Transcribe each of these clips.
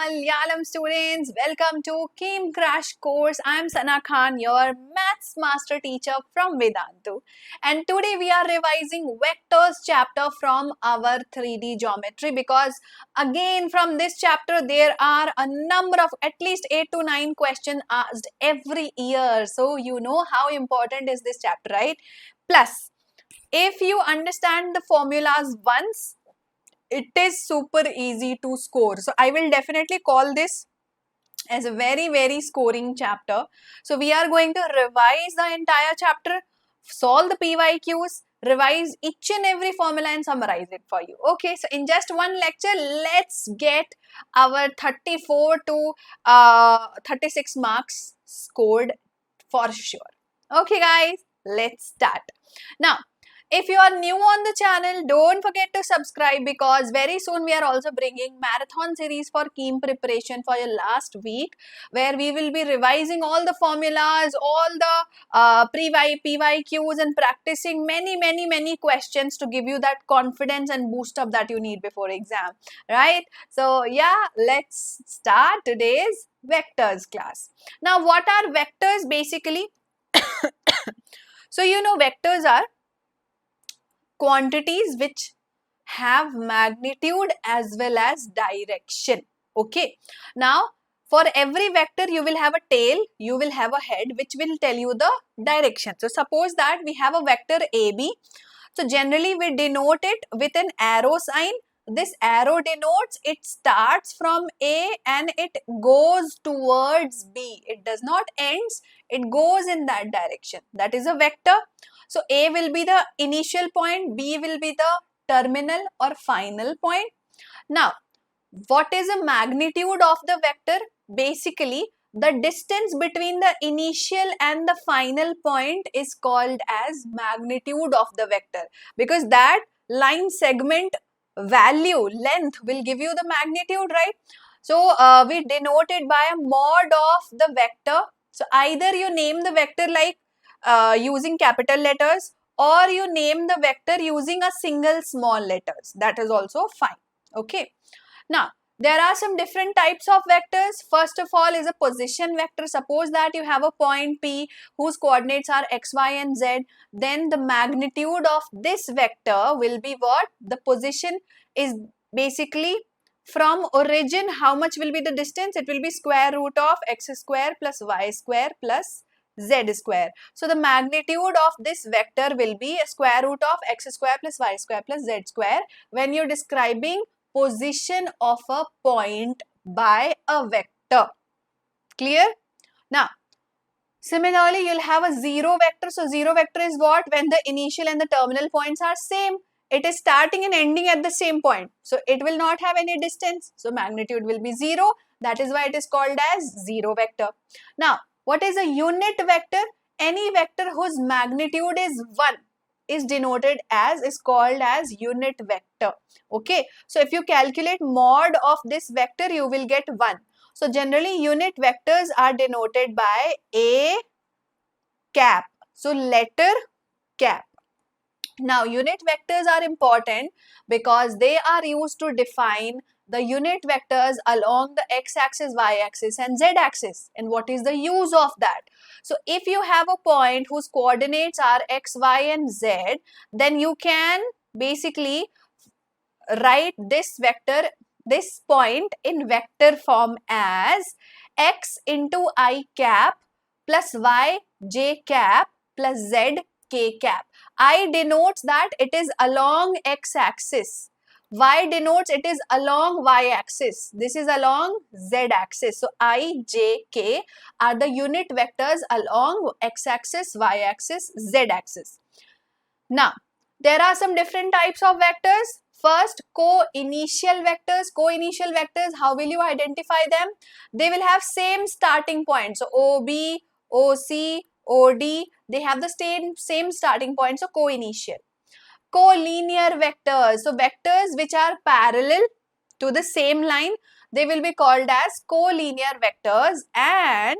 Malayalam students, welcome to KEAM Crash Course. I am Sana Khan, your maths master teacher from Vedantu. And today we are revising vectors chapter from our 3D geometry, because again from this chapter there are a number of at least 8 to 9 questions asked every year. So you know how important is this chapter, right? Plus, if you understand the formulas once, it is super easy to score. So I will definitely call this as a very scoring chapter. So we are going to revise the entire chapter, solve the PYQs, revise each and every formula and summarize it for you. Okay, so in just one lecture, let's get our 34 to 36 marks scored for sure. Okay guys, let's start. Now, if you are new on the channel, don't forget to subscribe, because very soon we are also bringing marathon series for KEAM preparation for your last week, where we will be revising all the formulas, all the PYQs and practicing many questions to give you that confidence and boost up that you need before exam, right? So yeah, let's start today's vectors class. Now, what are vectors basically? So you know, vectors are quantities which have magnitude as well as direction. Okay. Now, for every vector, you will have a tail, you will have a head, which will tell you the direction. So, suppose that we have a vector AB. So, generally we denote it with an arrow sign. This arrow denotes it starts from A and it goes towards B. It does not ends, it goes in that direction. That is a vector. So, A will be the initial point, B will be the terminal or final point. Now, what is the magnitude of the vector? Basically, the distance between the initial and the final point is called as magnitude of the vector, because that line segment value, length, will give you the magnitude, right? So, we denote it by a mod of the vector. So, either you name the vector like using capital letters, or you name the vector using a single small letters. That is also fine. Okay. Now, there are some different types of vectors. First of all is a position vector. Suppose that you have a point P whose coordinates are x, y and z. Then the magnitude of this vector will be what? The position is basically from origin. How much will be the distance? It will be square root of x square plus y square plus z square. So, the magnitude of this vector will be a square root of x square plus y square plus z square when you are describing position of a point by a vector. Clear? Now, similarly, you will have a zero vector. So, zero vector is what? When the initial and the terminal points are same. It is starting and ending at the same point. So, it will not have any distance. So, magnitude will be 0. That is why it is called as zero vector. Now, what is a unit vector? Any vector whose magnitude is 1 is denoted as, is called as unit vector. Okay. So, if you calculate mod of this vector, you will get 1. So, generally unit vectors are denoted by A cap. So, letter cap. Now, unit vectors are important because they are used to define the unit vectors along the x-axis, y-axis and z-axis. And what is the use of that? So, if you have a point whose coordinates are x, y and z, then you can basically write this vector, this point in vector form as x into I cap plus y j cap plus z k cap. I denotes that it is along x-axis. Y denotes it is along y-axis. This is along z-axis. So, I, j, k are the unit vectors along x-axis, y-axis, z-axis. Now, there are some different types of vectors. First, co-initial vectors. Co-initial vectors, how will you identify them? They will have same starting point. So, OB, OC, OD, they have the same starting point. So, co-initial. Collinear vectors. So, vectors which are parallel to the same line, they will be called as collinear vectors, and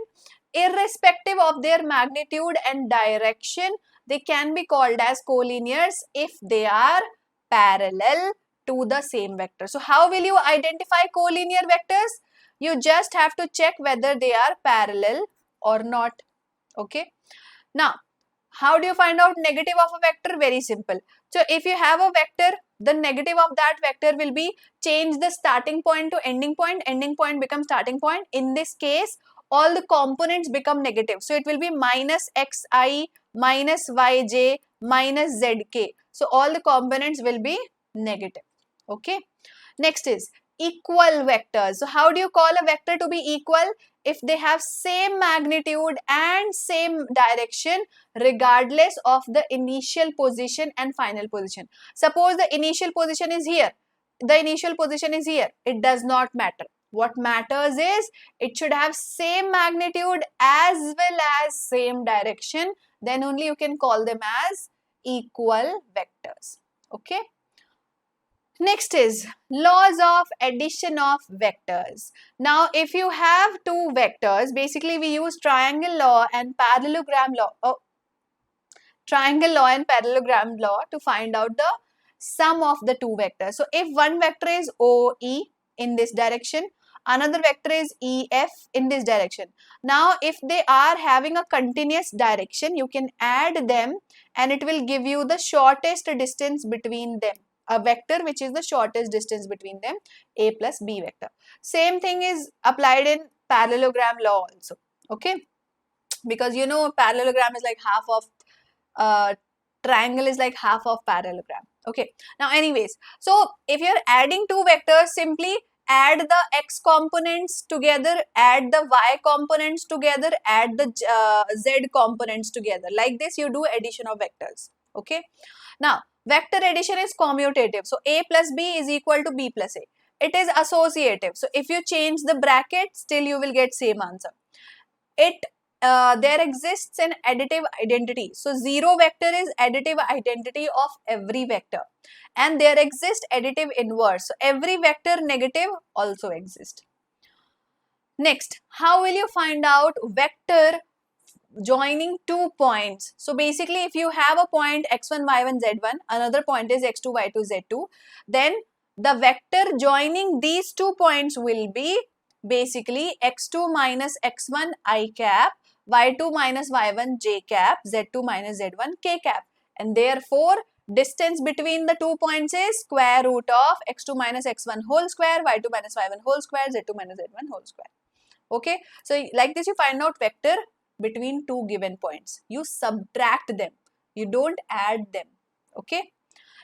irrespective of their magnitude and direction, they can be called as collinears if they are parallel to the same vector. So, how will you identify collinear vectors? You just have to check whether they are parallel or not. Okay. Now, how do you find out negative of a vector? Very simple. So, if you have a vector, the negative of that vector will be change the starting point to ending point becomes starting point. In this case, all the components become negative. So, it will be minus xi, minus yj, minus zk. So, all the components will be negative. Okay. Next is equal vectors. So, how do you call a vector to be equal? If they have same magnitude and same direction regardless of the initial position and final position. Suppose the initial position is here, it does not matter. What matters is it should have same magnitude as well as same direction, then only you can call them as equal vectors. Okay. Next is laws of addition of vectors. Now, if you have two vectors, basically we use triangle law and parallelogram law. Parallelogram law to find out the sum of the two vectors. So, if one vector is OE in this direction, another vector is EF in this direction. Now, if they are having a continuous direction, you can add them and it will give you the shortest distance between them. A vector which is the shortest distance between them, A plus B vector. Same thing is applied in parallelogram law also. Okay. Because you know parallelogram is like half of triangle is like half of parallelogram. Okay. Now anyways, so if you're adding two vectors, simply add the x components together, add the y components together, add the z components together. Like this you do addition of vectors. Okay. Now vector addition is commutative. So a plus b is equal to b plus a. It is associative. So if you change the bracket, still you will get same answer. There exists an additive identity. So, 0 vector is additive identity of every vector. And there exists additive inverse. So, every vector negative also exists. Next, how will you find out vector joining 2 points? So, basically if you have a point x1, y1, z1, another point is x2, y2, z2, then the vector joining these 2 points will be basically x2 minus x1 i cap, y2 minus y1 j cap, z2 minus z1 k cap, and therefore distance between the 2 points is square root of x2 minus x1 whole square, y2 minus y1 whole square, z2 minus z1 whole square. Okay, so like this you find out vector between two given points. You subtract them, you don't add them. Okay.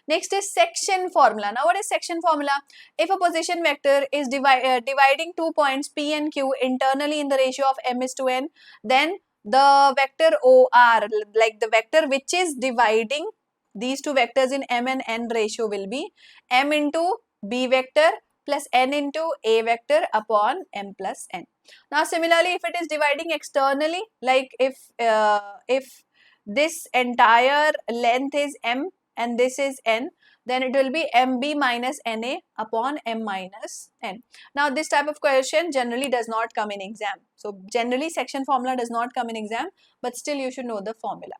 Next is section formula. Now what is section formula? If a position vector is dividing 2 points P and Q internally in the ratio of m is to n, then the vector OR, like the vector which is dividing these two vectors in m and n ratio, will be m into B vector plus n into A vector upon m plus n. Now similarly, if it is dividing externally, like if this entire length is m and this is n, then it will be mb minus na upon m minus n. Now this type of question generally does not come in exam. So generally section formula does not come in exam, but still you should know the formula.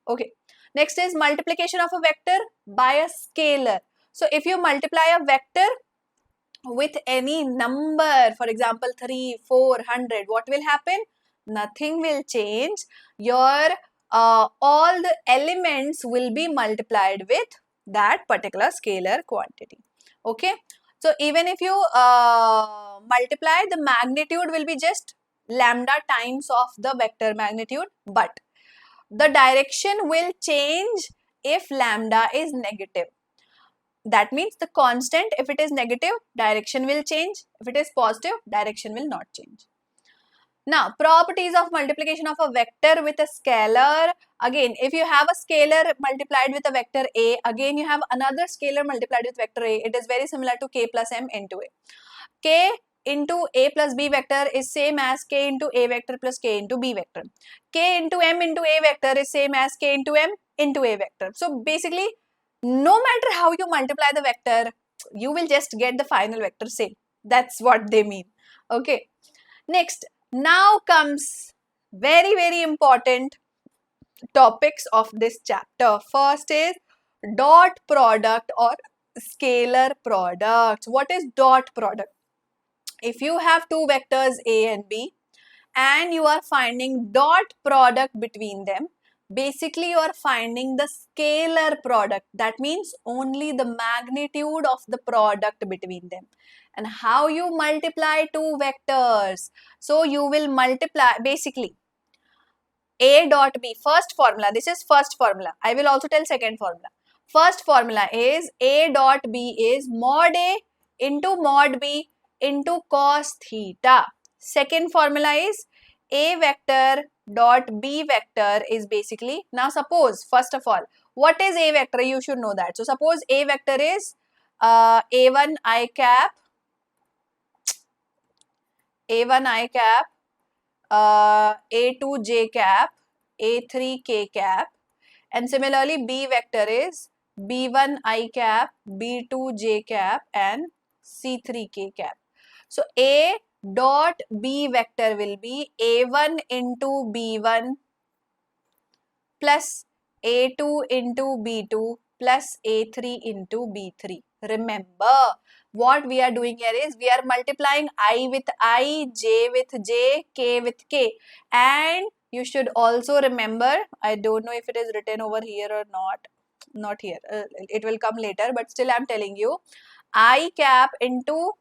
Okay. Next is multiplication of a vector by a scalar. So if you multiply a vector with any number, for example 3, 4, 100, what will happen? Nothing will change. Your all the elements will be multiplied with that particular scalar quantity. Okay. So even if you multiply, the magnitude will be just lambda times of the vector magnitude, but the direction will change if lambda is negative. That means the constant, if it is negative, direction will change. If it is positive, direction will not change. Now, properties of multiplication of a vector with a scalar. Again, if you have a scalar multiplied with a vector A, again you have another scalar multiplied with vector A. It is very similar to k plus m into A. K into A plus B vector is same as k into A vector plus k into B vector. K into m into A vector is same as k into m into A vector. So, basically, no matter how you multiply the vector, you will just get the final vector same. That's what they mean. Okay. Next, now comes very important topics of this chapter. First is dot product or scalar products. What is dot product? if you have two vectors A and B and you are finding dot product between them, basically you are finding the scalar product. That means only the magnitude of the product between them. And how you multiply two vectors? So you will multiply basically A dot B, first formula, this is first formula. I will also tell second formula. First formula is A dot B is mod A into mod B into cos theta. Second formula is A vector dot B vector is basically, now suppose first of all, what is A vector? You should know that. So suppose A vector is A1 I cap, A1 I cap, A2 j cap, A3 k cap, and similarly B vector is B1 I cap, B2 j cap, and C3 k cap. So A dot B vector will be A1 into B1 plus A2 into B2 plus A3 into B3. Remember, what we are doing here is we are multiplying I with I, J with J, K with K. And you should also remember, I don't know if it is written over here or not here, it will come later, but still I am telling you, I cap into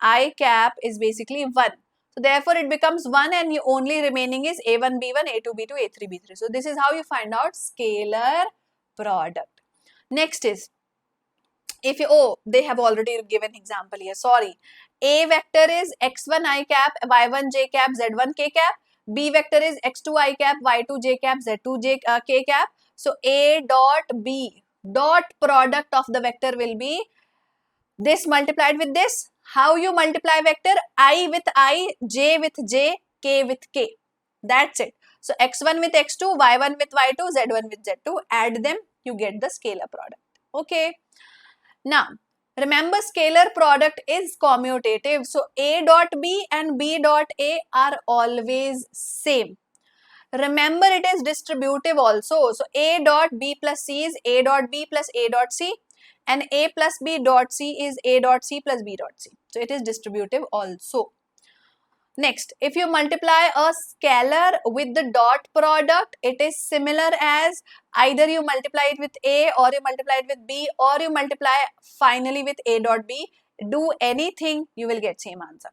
I cap is basically 1. So therefore it becomes 1 and you only remaining is A1, B1, A2, B2, A3, B3. So this is how you find out scalar product. Next is, if you, oh, they have already given example here, sorry. A vector is x1 I cap, y1 j cap, z1 k cap. B vector is x2 I cap, y2 j cap, z2 j k cap. So A dot B dot product of the vector will be this multiplied with this. How you multiply vector? I with I, j with j, k with k. That's it. So x1 with x2, y1 with y2, z1 with z2. Add them, you get the scalar product. Okay. Now, remember scalar product is commutative. So A dot B and B dot A are always same. Remember it is distributive also. So A dot B plus C is A dot B plus A dot C. And A plus B dot C is A dot C plus B dot C. So it is distributive also. Next, if you multiply a scalar with the dot product, it is similar as either you multiply it with A or you multiply it with B or you multiply finally with A dot B. Do anything, you will get same answer.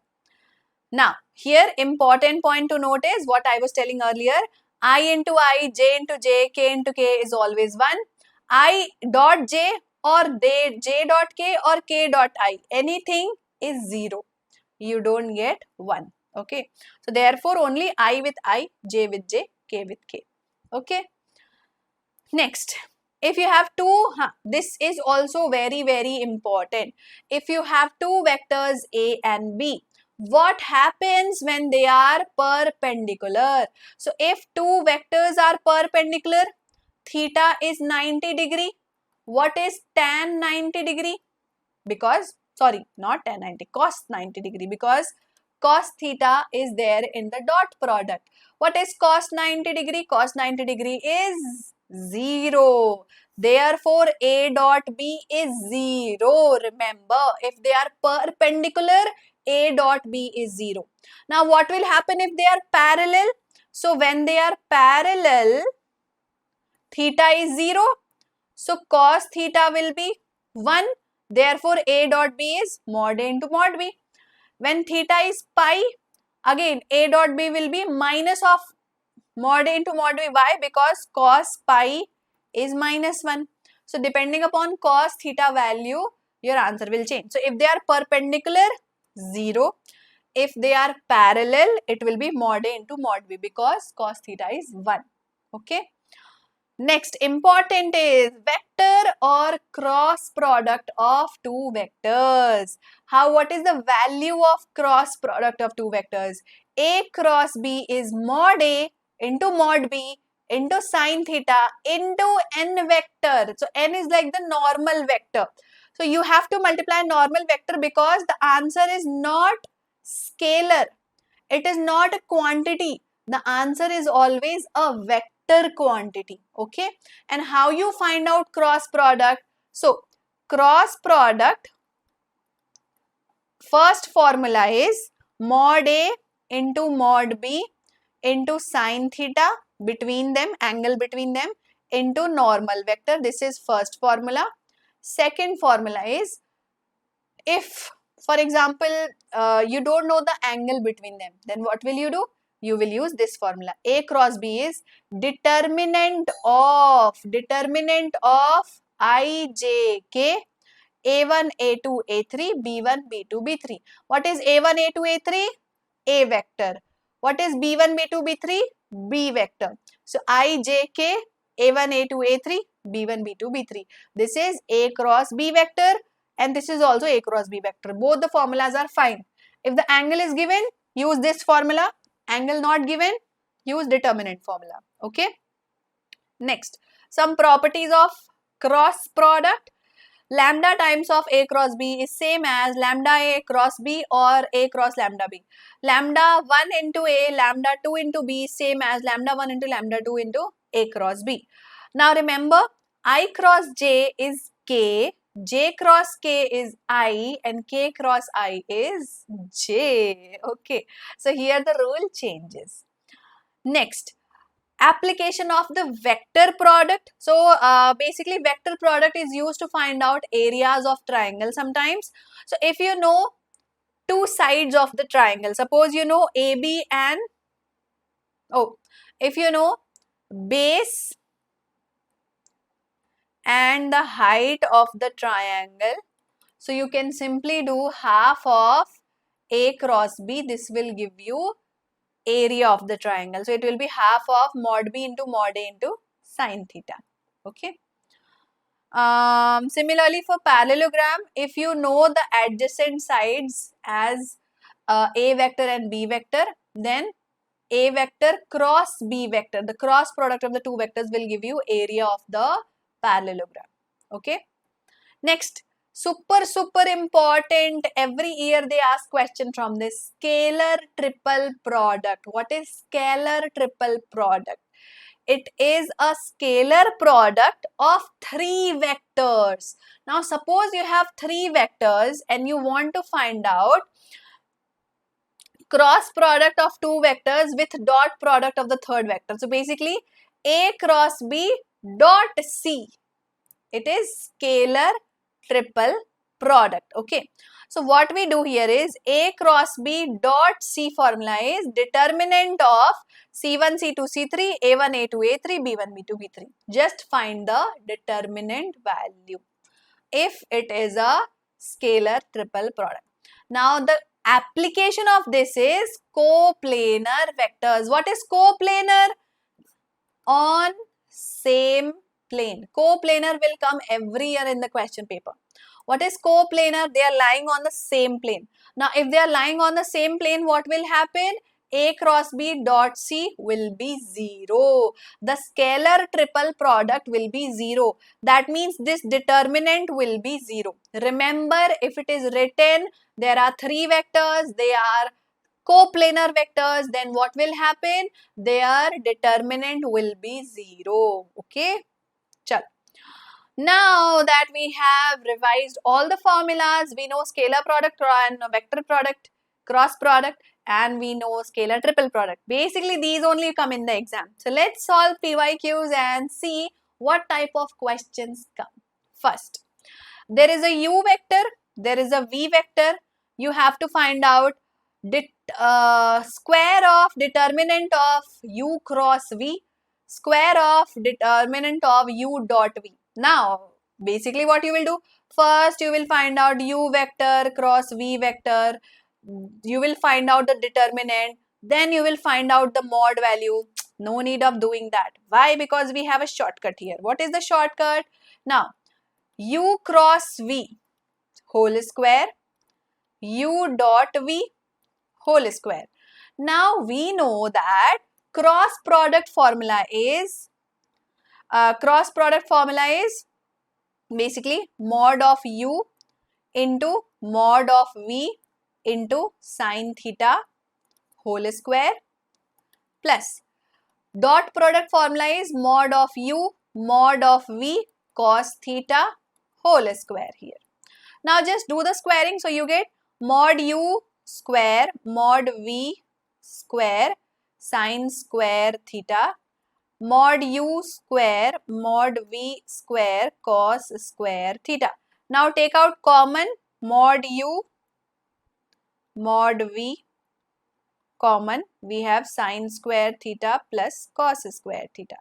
Now, here important point to note is what I was telling earlier. I into I, J into J, K into K is always 1. I dot J or they J dot K or K dot I, anything is 0. You don't get 1. Okay. So, therefore, only I with I, J with J, K with K. Okay. Next, if you have two, this is also very, very important. If you have two vectors A and B, what happens when they are perpendicular? So, if two vectors are perpendicular, theta is 90 degree. What is tan 90 degree? Because, sorry, not tan 90, cos 90 degree, because cos theta is there in the dot product. What is cos 90 degree? Cos 90 degree is 0. Therefore, A dot B is 0. Remember, if they are perpendicular, A dot B is 0. Now, what will happen if they are parallel? So, when they are parallel, theta is 0. So, cos theta will be 1. Therefore, A dot B is mod A into mod B. When theta is pi, again A dot B will be minus of mod A into mod B. Why? Because cos pi is minus 1. So, depending upon cos theta value, your answer will change. So, if they are perpendicular, 0. If they are parallel, it will be mod A into mod B because cos theta is 1. Okay. Next, important is vector or cross product of two vectors. What is the value of cross product of two vectors? A cross B is mod A into mod B into sine theta into n vector. So, n is like the normal vector. So, you have to multiply normal vector because the answer is not scalar. It is not a quantity. The answer is always a vector quantity. Okay. And how you find out cross product? So, cross product First formula is mod A into mod B into sine theta between them, angle between them, into normal vector. This is first formula. Second formula is, if for example you don't know the angle between them, then what will you do? You will use this formula. A cross B is determinant of ijk a1 a2 a3 b1 b2 b3. What is a1 a2 a3? A vector. What is b1 b2 b3? B vector. So ijk a1 a2 a3 b1 b2 b3. This is a cross b vector and this is also a cross b vector. Both the formulas are fine. If the angle is given, use this formula. Angle not given, use determinant formula. Okay. Next, some properties of cross product. Lambda times of A cross B is same as lambda A cross B or A cross lambda B. Lambda 1 into A, lambda 2 into B is same as lambda 1 into lambda 2 into A cross B. Now remember, I cross J is K, J cross K is I and K cross I is J. Okay, so here the rule changes. Next, application of the vector product. So basically vector product is used to find out areas of triangle sometimes. So if you know two sides of the triangle, suppose you know AB and if you know base and the height of the triangle, so you can simply do half of A cross B. This will give you area of the triangle. So it will be half of mod B into mod A into sine theta. Okay. Similarly for parallelogram, if you know the adjacent sides as A vector and B vector, then A vector cross B vector, the cross product of the two vectors will give you area of the parallelogram. Okay. Next, super important, every year they ask question from this, scalar triple product. What is scalar triple product? It is a scalar product of three vectors. Now suppose you have three vectors and you want to find out cross product of two vectors with dot product of the third vector. So basically A cross B dot C. It is scalar triple product. Okay. So what we do here is A cross B dot C formula is determinant of C1, C2, C3, A1, A2, A3, B1, B2, B3. Just find the determinant value if it is a scalar triple product. Now the application of this is coplanar vectors. What is coplanar? On same plane. Coplanar will come every year in the question paper. What is coplanar? They are lying on the same plane. Now, if they are lying on the same plane, what will happen? A cross B dot C will be 0. The scalar triple product will be 0. That means this determinant will be 0. Remember, if it is written, there are three vectors, they are coplanar vectors, then what will happen? Their determinant will be 0. Okay. Chal. Now that we have revised all the formulas, we know scalar product and vector product, cross product, and we know scalar triple product. Basically, these only come in the exam. So let's solve PYQs and see what type of questions come. First, there is a U vector, there is a V vector. You have to find out square of determinant of U cross V, square of determinant of U dot V. Now, basically what you will do, first you will find out U vector cross V vector, you will find out the determinant, then you will find out the mod value. No need of doing that. Why? Because we have a shortcut here. What is the shortcut? Now, U cross V whole square, U dot V whole square. Now we know that cross product formula is basically mod of U into mod of V into sine theta whole square plus dot product formula is mod of U mod of V cos theta whole square here. Now just do the squaring, so you get mod u square mod v square sine square theta mod u square mod v square cos square theta. Now take out common, mod u mod v common, we have sine square theta plus cos square theta.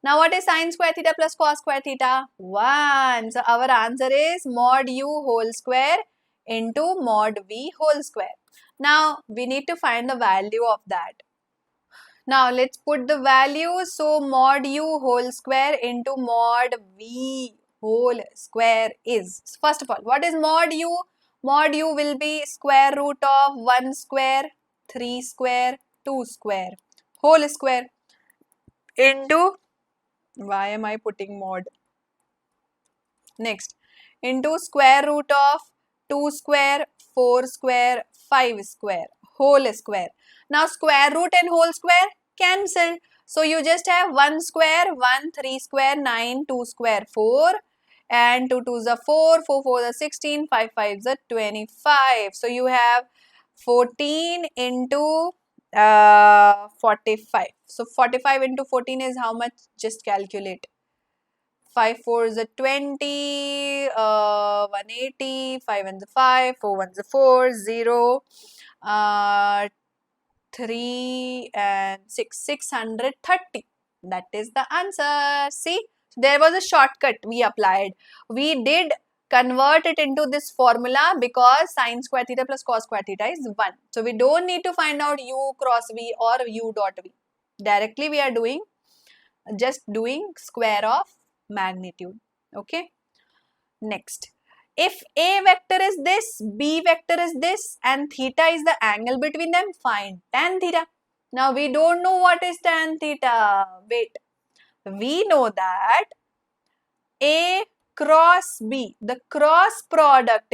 Now what is sine square theta plus cos square theta? 1. So our answer is mod u whole square into mod v whole square. Now we need to find the value of that. Now let's put the values. So mod u whole square into mod v whole square is, first of all, what is mod u? Mod u will be square root of 1 square, 3 square, 2 square, whole square into, why am I putting mod? Next, into square root of 2 square, 4 square, 5 square, whole square. Now square root and whole square cancelled. So you just have 1 square, 1, 3 square, 9, 2 square, 4. And 2 2s are 4, 4 4s are 16, 5 5s are 25. So you have 14 into 45. So 45 into 14 is how much? Just calculate. 5 4s are 20, 180, 5 1s are 5, 4 1s are 4, 0, 3 and 6, 630. That is the answer. See, there was a shortcut we applied. We did convert it into this formula because sine square theta plus cos square theta is 1. So we don't need to find out u cross v or u dot v. Directly we are just doing square of magnitude. Okay. Next, if A vector is this, B vector is this, and theta is the angle between them, find tan theta. Now we don't know what is tan theta. Wait, we know that A cross B, the cross product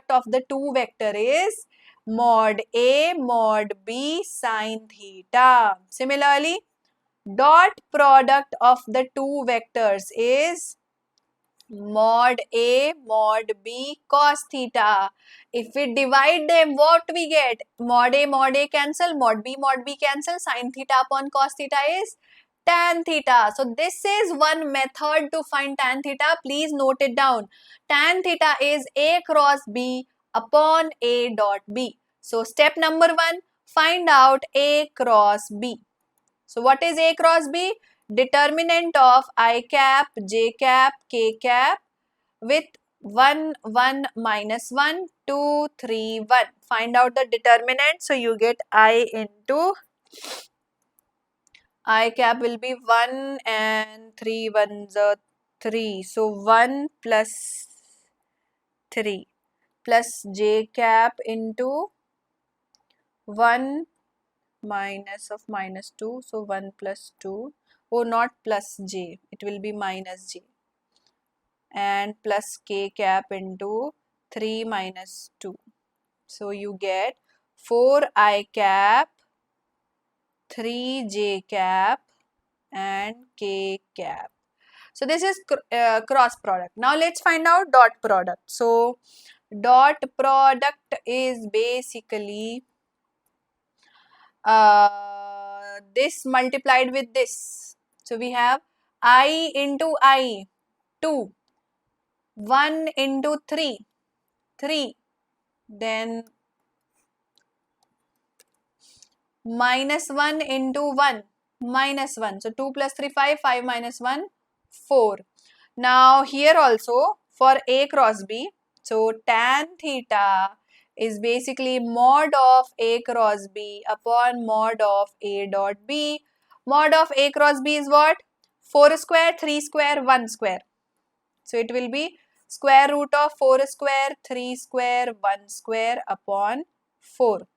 of the two vector is mod A mod B sine theta. Similarly, dot product of the two vectors is mod A mod B cos theta. If we divide them, what we get? Mod A cancel, mod B cancel, sine theta upon cos theta is tan theta. So this is one method to find tan theta. Please note it down. Tan theta is A cross B upon A dot B. So step number 1, find out A cross B. So what is A cross B? Determinant of I cap, J cap, K cap with 1, 1, minus 1, 2, 3, 1. Find out the determinant. So you get I into I cap will be 1 and 3 1s are 3. So 1 plus 3 plus J cap into 1 minus of minus 2. So 1 plus 2. Oh, not plus J. It will be minus J. And plus K cap into 3 minus 2. So you get 4I cap, 3J cap and K cap. So this is cross product. Now let's find out dot product. So dot product is basically this multiplied with this. So we have I into I, 2, 1 into 3, 3, then minus 1 into 1, minus 1. So 2 plus 3, 5, 5 minus 1, 4. Now here also for A cross B, so tan theta is basically mod of A cross B upon mod of A dot B. Mod of A cross B is what? 4 square, 3 square, 1 square. So it will be square root of 4 square, 3 square, 1 square upon 4.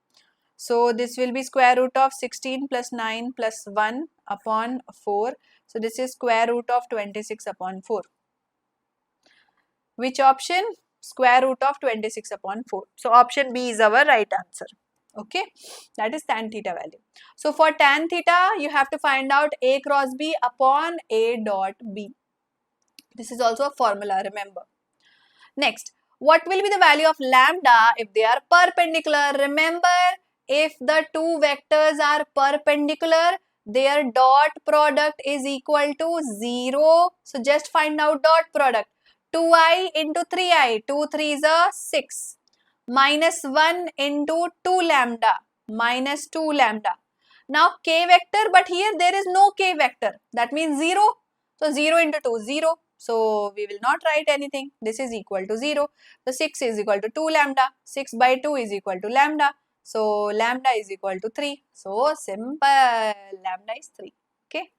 So this will be square root of 16 plus 9 plus 1 upon 4. So this is square root of 26 upon 4. Which option? Square root of 26 upon 4. So option B is our right answer. Okay, that is tan theta value. So for tan theta, you have to find out A cross B upon A dot B. This is also a formula, remember. Next, What will be the value of lambda if they are perpendicular? Remember, if the two vectors are perpendicular, their dot product is equal to 0. So just find out dot product. 2i into 3i. 2 3s are 6. Minus 1 into 2 lambda. Minus 2 lambda. Now k vector, but here there is no k vector. That means 0. So 0 into 2, 0. So we will not write anything. This is equal to 0. So 6 is equal to 2 lambda. 6 by 2 is equal to lambda. So lambda is equal to 3. So simple. Lambda is 3. Okay.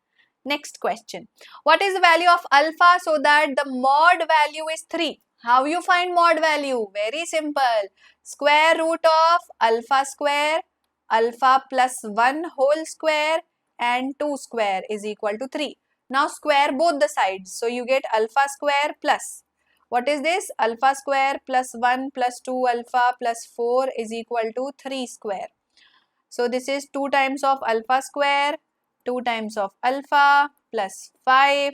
Next question. What is the value of alpha so that the mod value is 3? How you find mod value? Very simple. Square root of alpha square, alpha plus 1 whole square and 2 square is equal to 3. Now square both the sides. So you get alpha square plus. What is this? Alpha square plus 1 plus 2 alpha plus 4 is equal to 3 square. So this is 2 times of alpha square, 2 times of alpha plus 5,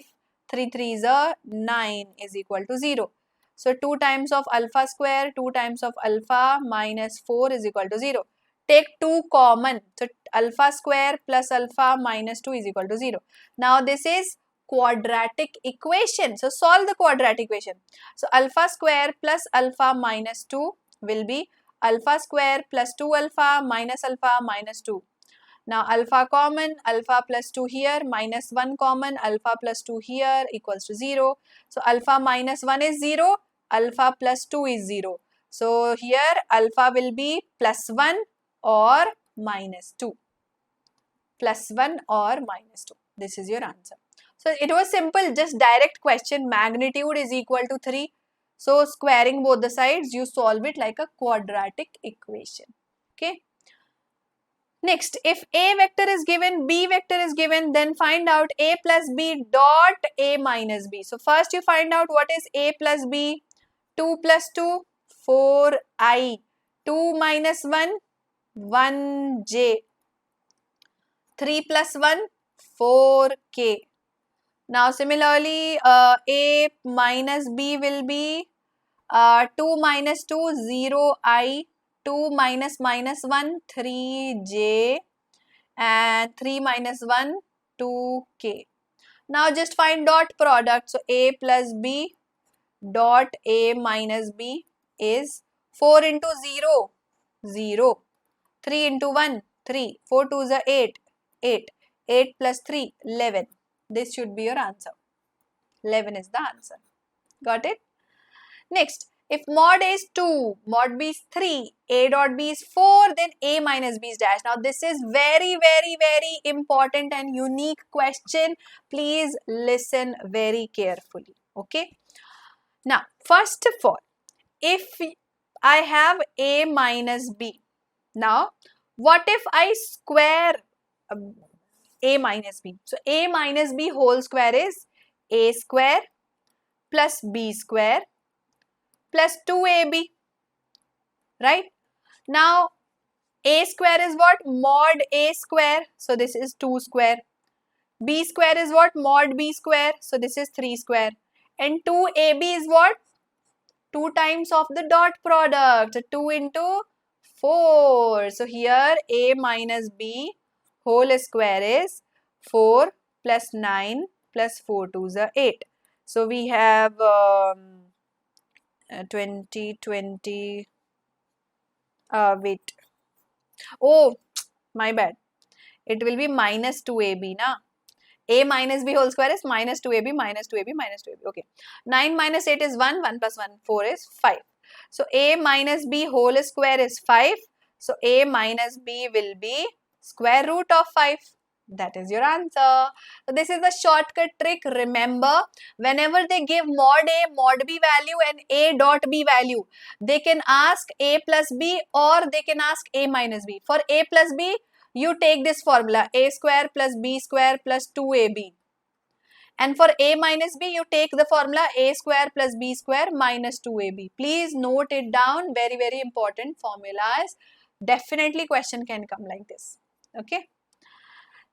3 3s are 9 is equal to 0. So 2 times of alpha square, 2 times of alpha minus 4 is equal to 0. Take 2 common. So alpha square plus alpha minus 2 is equal to 0. Now this is quadratic equation. So solve the quadratic equation. So alpha square plus alpha minus 2 will be alpha square plus 2 alpha minus 2. Now alpha common, alpha plus 2 here, minus 1 common, alpha plus 2 here equals to 0. So alpha minus 1 is 0, alpha plus 2 is 0. So here alpha will be plus 1 or minus 2. Plus 1 or minus 2. This is your answer. So it was simple, just direct question. Magnitude is equal to 3. So squaring both the sides, you solve it like a quadratic equation. Okay. Next, if A vector is given, B vector is given, then find out A plus B dot A minus B. So first you find out what is A plus B. 2 plus 2, 4i. 2 minus 1, 1j. 3 plus 1, 4k. Now similarly, A minus B will be 2 minus 2, 0i. 2 minus minus 1, 3j. And 3 minus 1, 2k. Now just find dot product. So A plus B dot A minus B is 4 into 0, 0. 3 into 1, 3. 4 2 is 8, 8. 8 plus 3, 11. This should be your answer. 11 is the answer. Got it? Next, if mod A is 2, mod B is 3, A dot B is 4, then A minus B is dash. Now this is very, very, very important and unique question. Please listen very carefully. Okay. Now, first of all, if I have A minus B, now what if I square A minus B? So A minus B whole square is A square plus B square plus 2AB, right? Now A square is what? Mod A square, so this is 2 square. B square is what? Mod B square, so this is 3 square. And 2AB is what? 2 times of the dot product, so 2 into 4. So here A minus B whole square is 4 plus 9 plus 4 2 is 8. So we have 20, 20, wait. Oh, my bad. It will be minus 2AB, na? A minus B whole square is minus 2AB, minus 2AB, minus 2AB. Okay. 9 minus 8 is 1, 1 plus 1, 4 is 5. So A minus B whole square is 5. So A minus B will be square root of 5. That is your answer. So this is the shortcut trick. Remember, whenever they give mod A, mod B value and A dot B value, they can ask A plus B or they can ask A minus B. For A plus B, you take this formula, A square plus B square plus 2AB. And for A minus B, you take the formula A square plus B square minus 2AB. Please note it down. Very, very important formulas. Definitely question can come like this. Okay.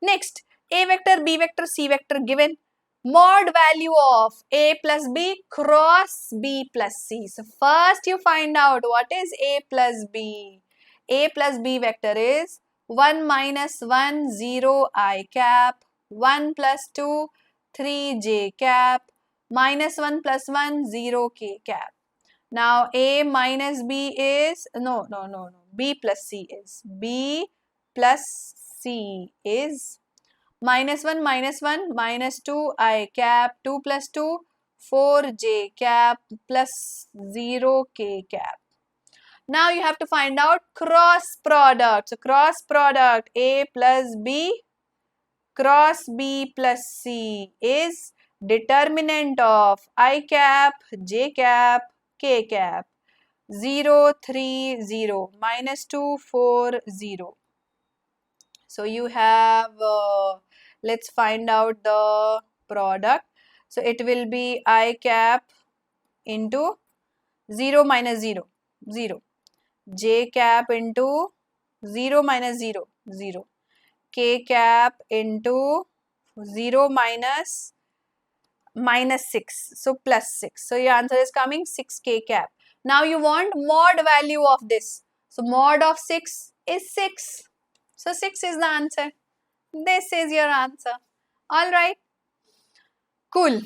Next, A vector, B vector, C vector given. mod value of A plus B cross B plus C. So first you find out what is A plus B. A plus B vector is 1 minus 1 0 I cap, 1 plus 2 3 j cap, minus 1 plus 1 0 k cap. Now A minus B is no, B plus C is minus 1 minus 2 I cap, 2 plus 2 4 j cap plus 0 k cap. Now you have to find out cross product. So cross product A plus B cross B plus C is determinant of I cap, j cap, k cap. 0 3 0 minus 2 4 0. So you have let's find out the product. So it will be I cap into 0 minus 0 0, j cap into 0 minus 0 0, k cap into 0 minus 6, so plus 6. So your answer is coming 6k cap. Now you want mod value of this. So mod of 6 is 6. So 6 is the answer. This is your answer. Alright. Cool.